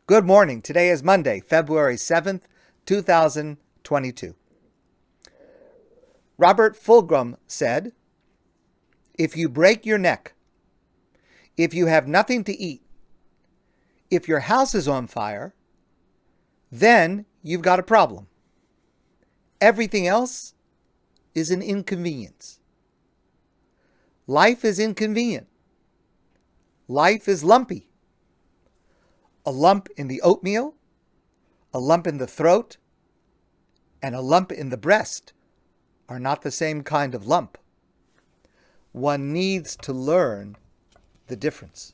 Good morning. Today is Monday, February 7th, 2022. Robert Fulghum said, "If you break your neck, if you have nothing to eat, if your house is on fire, then you've got a problem. Everything else is an inconvenience." Life is inconvenient. Life is lumpy. A lump in the oatmeal, a lump in the throat, and a lump in the breast are not the same kind of lump. One needs to learn the difference.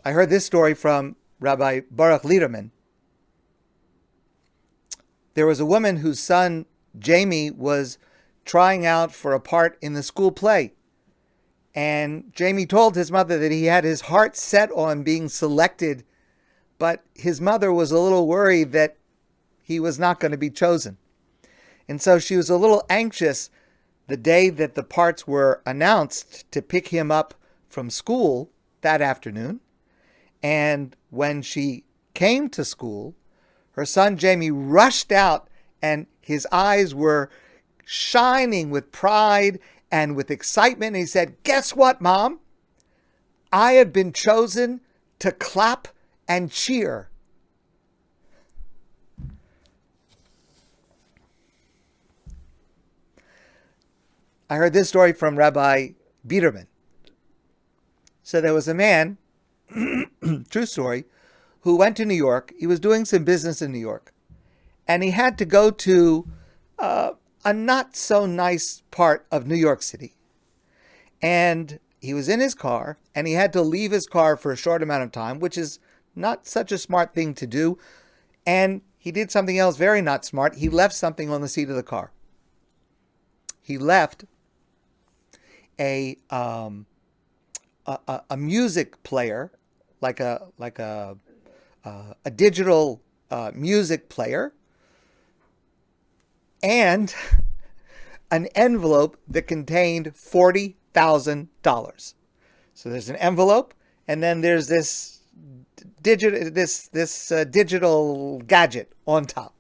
I heard this story from Rabbi Baruch Liederman. There was a woman whose son, Jamie, was trying out for a part in the school play. And Jamie told his mother that he had his heart set on being selected, but his mother was a little worried that he was not going to be chosen. And so she was a little anxious the day that the parts were announced to pick him up from school that afternoon. And when she came to school, her son Jamie rushed out and his eyes were shining with pride and with excitement. And he said, "Guess what, Mom? I have been chosen to clap and cheer." I heard this story from Rabbi Biederman. So there was a man, true story, who went to New York. He was doing some business in New York. And he had to go to a not so nice part of New York City. And he was in his car and he had to leave his car for a short amount of time, which is not such a smart thing to do. And he did something else very not smart. He left something on the seat of the car. He left a music player, like a digital music player, and an envelope that contained $40,000. So there's an envelope, and then there's this digital gadget on top.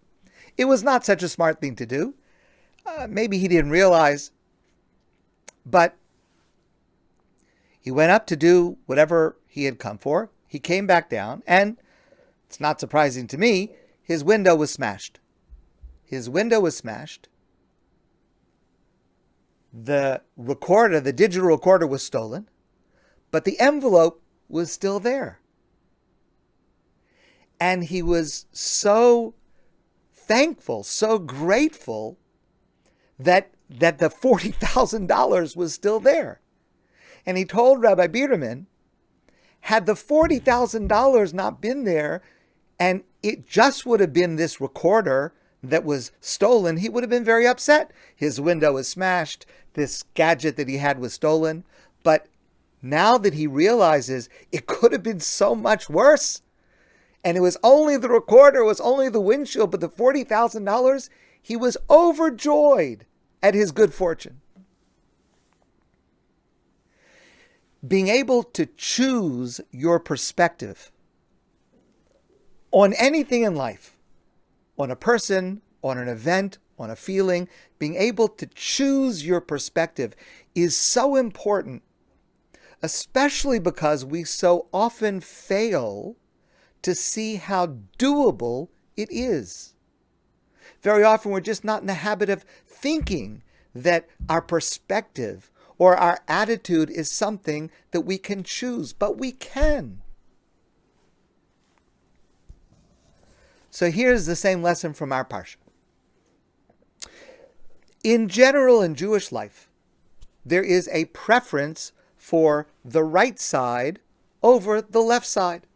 It was not such a smart thing to do. Maybe he didn't realize, but he went up to do whatever he had come for. He came back down, and it's not surprising to me, his window was smashed. His window was smashed. The recorder, the digital recorder, was stolen, but the envelope was still there. And he was so thankful, so grateful that the $40,000 was still there. And he told Rabbi Biederman, had the $40,000 not been there, and it just would have been this recorder that was stolen, he would have been very upset. His window was smashed. This gadget that he had was stolen. But now that he realizes it could have been so much worse, and it was only the recorder, it was only the windshield, but the $40,000, he was overjoyed at his good fortune. Being able to choose your perspective on anything in life, on a person, on an event, on a feeling, being able to choose your perspective is so important, especially because we so often fail to see how doable it is. Very often we're just not in the habit of thinking that our perspective or our attitude is something that we can choose, but we can. So here's the same lesson from our parsha. In general, in Jewish life, there is a preference for the right side over the left side.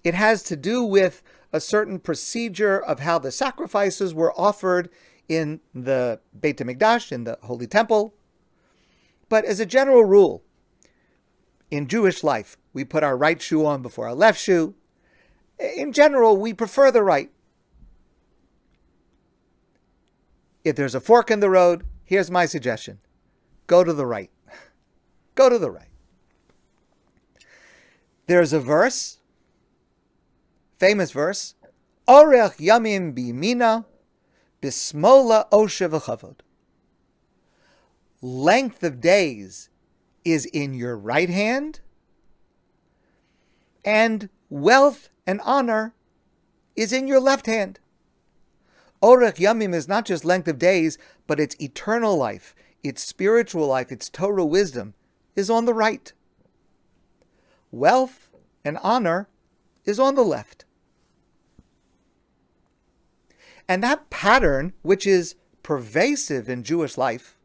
It has to do with a certain procedure of how the sacrifices were offered in the Beit HaMikdash, in the Holy Temple. But as a general rule, in Jewish life, we put our right shoe on before our left shoe. In general, we prefer the right. If there's a fork in the road, here's my suggestion. go to the right. Go to the right. There's a verse, famous verse, Orech Yamim Bimina, Bismola Oshe V'Chavod. Length of days is in your right hand, and wealth and honor is in your left hand. Orech Yamim is not just length of days, but its eternal life, its spiritual life, its Torah wisdom is on the right. Wealth and honor is on the left. And that pattern, which is pervasive in Jewish life,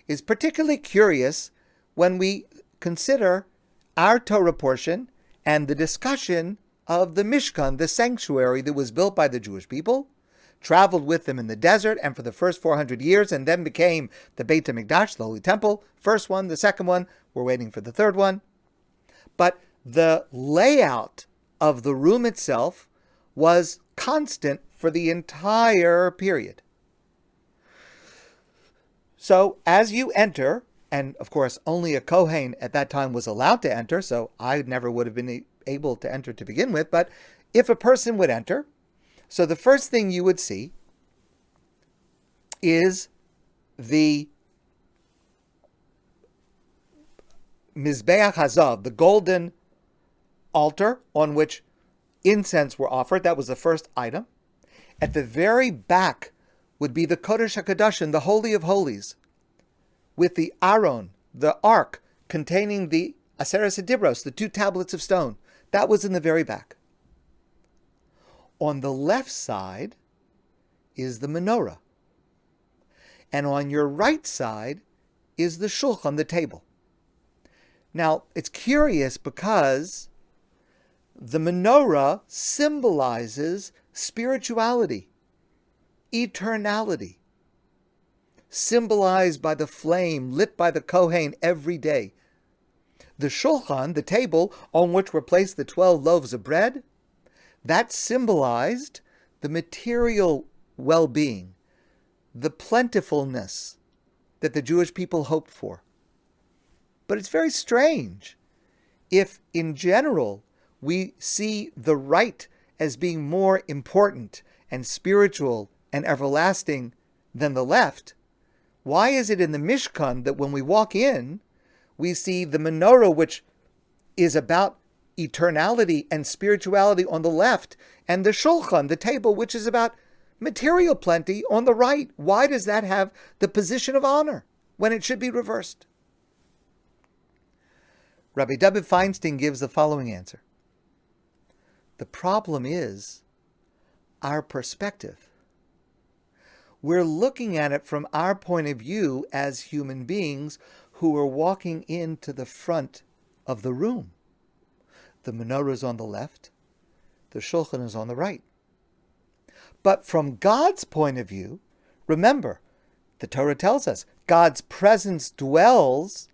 is particularly curious when we consider our Torah portion and the discussion of the Mishkan, the sanctuary that was built by the Jewish people, traveled with them in the desert, and for the first 400 years, and then became the Beit HaMikdash, the Holy Temple. First one, the second one, we're waiting for the third one. But the layout of the room itself was constant for the entire period. So as you enter, and of course only a Kohen at that time was allowed to enter, so I never would have been able to enter to begin with, but if a person would enter, so the first thing you would see is the Mizbeach Hazav, the golden altar on which incense were offered. That was the first item. At the very back would be the Kodesh HaKadoshim, the Holy of Holies, with the Aron, the ark containing the Aseret Dibros, the 2 tablets of stone. That was in the very back. On the left side is the menorah. And on your right side is the shulchan, the table. Now, it's curious because the menorah symbolizes spirituality, eternality, symbolized by the flame lit by the Kohen every day. The shulchan, the table on which were placed the 12 loaves of bread, that symbolized the material well-being, the plentifulness that the Jewish people hoped for. But it's very strange if, in general, we see the right as being more important and spiritual and everlasting than the left. Why is it in the Mishkan that when we walk in, we see the menorah, which is about eternality and spirituality, on the left, and the shulchan, the table, which is about material plenty, on the right? Why does that have the position of honor when it should be reversed? Rabbi David Feinstein gives the following answer. The problem is our perspective. We're looking at it from our point of view as human beings who are walking into the front of the room. The menorah is on the left, the shulchan is on the right. But from God's point of view, remember, the Torah tells us God's presence dwells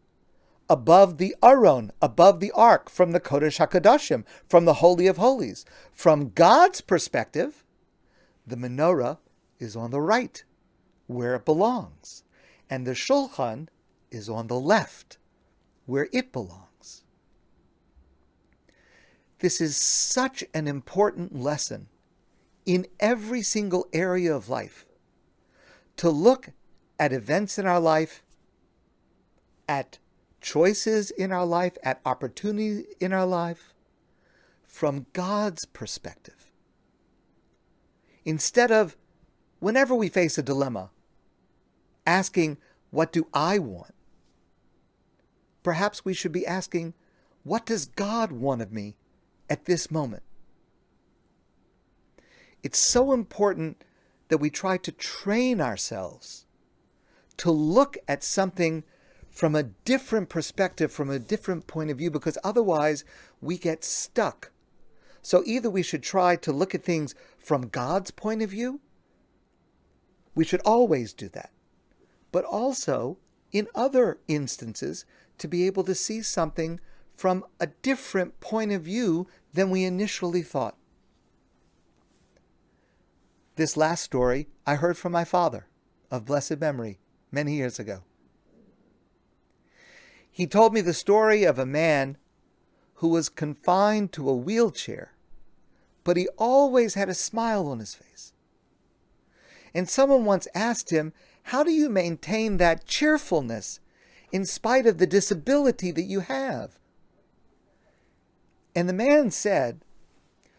above the Aron, above the ark, from the Kodesh HaKadoshim, from the Holy of Holies. From God's perspective, the menorah is on the right, where it belongs, and the shulchan is on the left, where it belongs. This is such an important lesson in every single area of life, to look at events in our life, at choices in our life, at opportunities in our life, from God's perspective. Instead of, whenever we face a dilemma, asking, what do I want? Perhaps we should be asking, what does God want of me at this moment? It's so important that we try to train ourselves to look at something from a different perspective, from a different point of view, because otherwise we get stuck. So either we should try to look at things from God's point of view. We should always do that. But also, in other instances, to be able to see something from a different point of view than we initially thought. This last story I heard from my father, of blessed memory, many years ago. He told me the story of a man who was confined to a wheelchair, but he always had a smile on his face. And someone once asked him, how do you maintain that cheerfulness in spite of the disability that you have? And the man said,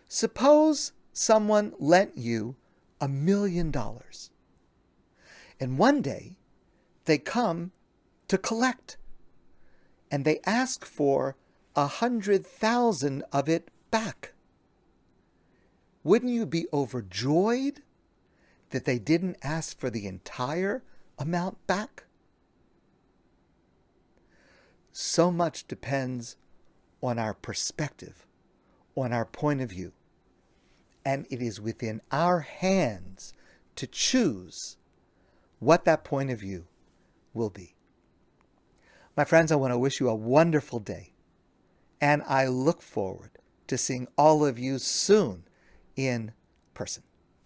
suppose someone lent you $1 million. And one day they come to collect and they ask for 100,000 of it back. Wouldn't you be overjoyed that they didn't ask for the entire amount back? So much depends on our perspective, on our point of view. And it is within our hands to choose what that point of view will be. My friends, I want to wish you a wonderful day. And I look forward to seeing all of you soon in person.